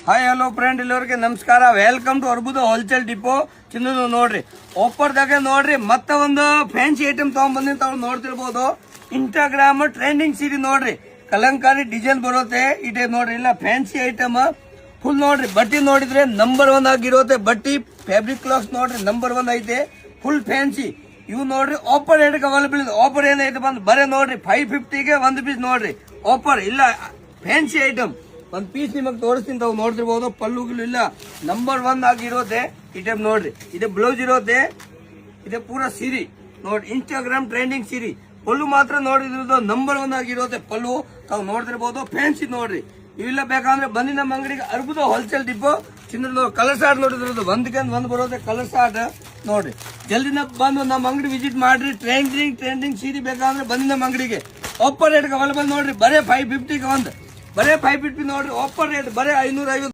Hi hello friend ಎಲ್ಲರಿಗೆ ನಮಸ್ಕಾರ. Welcome to Arbuda wholesale depot ಚಿನ್ನದು. ನೋಡ್ರಿ ಆಫರ್ದಾಗ ನೋಡ್ರಿ ಮತ್ತೆ ಒಂದು ಫ್ಯಾನ್ಸಿ ಐಟಮ್ ತಗೊಂಡ್ಬಂದಿ ತಾವು ನೋಡ್ತಿರ್ಬೋದು. ಇನ್ಸ್ಟಾಗ್ರಾಮ್ ಟ್ರೆಂಡಿಂಗ್ ಸೀರೆ ನೋಡ್ರಿ, ಕಲಂಕಾರಿ ಡಿಸೈನ್ ಬರುತ್ತೆ ಈ ಟೈಪ್ ನೋಡ್ರಿ. ಇಲ್ಲ ಫ್ಯಾನ್ಸಿ ಐಟಮ್ ಫುಲ್ ನೋಡ್ರಿ. ಬಟ್ಟಿ ನೋಡಿದ್ರೆ ನಂಬರ್ 1 ಆಗಿರುತ್ತೆ. ಬಟ್ಟಿ ಫ್ಯಾಬ್ರಿಕ್ ಕ್ಲಾಸ್ ನೋಡ್ರಿ ನಂಬರ್ 1 ಐತೆ. ಫುಲ್ ಫ್ಯಾನ್ಸಿ ಇವು ನೋಡ್ರಿ. ಆಫರ್ ರೇಟ್ಗೆ ಅವೈಲೇಬಲ್ ಇದೆ. ಆಫರ್ ಏನೈತೆ ಬಂದು ಬರೇ ನೋಡ್ರಿ 550ಗೆ ಒಂದು ಪೀಸ್ ನೋಡ್ರಿ ಆಫರ್. ಇಲ್ಲ ಫ್ಯಾನ್ಸಿ ಐಟಮ್ ಒಂದ್ ಪೀಸ್ ನಿಮಗೆ ತೋರಿಸ್ತೀನಿ ತಾವು ನೋಡ್ತಿರ್ಬೋದು. ಪಲ್ಲುಗಳು ಇಲ್ಲ ನಂಬರ್ 1 ಆಗಿರುತ್ತೆ ಈ ಟೈಪ್ ನೋಡ್ರಿ. ಇದೆ ಬ್ಲೌಸ್ ಇರುತ್ತೆ, ಇದೆ ಪೂರಾ ಸೀರೆ ನೋಡಿ. ಇನ್ಸ್ಟಾಗ್ರಾಮ್ ಟ್ರೆಂಡಿಂಗ್ ಸೀರೆ ಪಲ್ಲು ಮಾತ್ರ ನೋಡಿದ್ರದ್ದು ನಂಬರ್ 1 ಆಗಿರುತ್ತೆ. ಪಲ್ಲು ತಾವು ನೋಡ್ತಿರ್ಬೋದು. ಫ್ಯಾನ್ಸಿ ನೋಡ್ರಿ. ಇವೆಲ್ಲ ಬೇಕಂದ್ರೆ ಬಂದಿ ನಮ್ಮ ಅಂಗಡಿಗೆ ಅರ್ಬುದ ಹೋಲ್ಸೇಲ್ ಡಿಪೋ ಚಿನ್ನದ. ಕಲರ್ ಶಾರ್ಟ್ ನೋಡಿದ್ರದ್ದು ಒಂದ್ ಬರುತ್ತೆ ಕಲರ್ ಶಾರ್ಟ್ ನೋಡ್ರಿ. ಜಲ್ದಿನ ಬಂದು ನಮ್ಮ ಅಂಗಡಿ ವಿಸಿಟ್ ಮಾಡ್ರಿ. ಟ್ರೆಂಡಿಂಗ್ ಸೀರೆ ಬೇಕಂದ್ರೆ ಬಂದಿ ನಮ್ಮ ಅಂಗಡಿಗೆ. ಆಫರ್ ರೇಟ್ಗೆ ಅವೈಲೇಬಲ್ ನೋಡ್ರಿ. ಬರೇ 550ಗೆ ಒಂದು, ಬರೇ 550 ನೋಡ್ರಿ. ಆಫರ್ ರೇಟ್ ಬರೇ 550.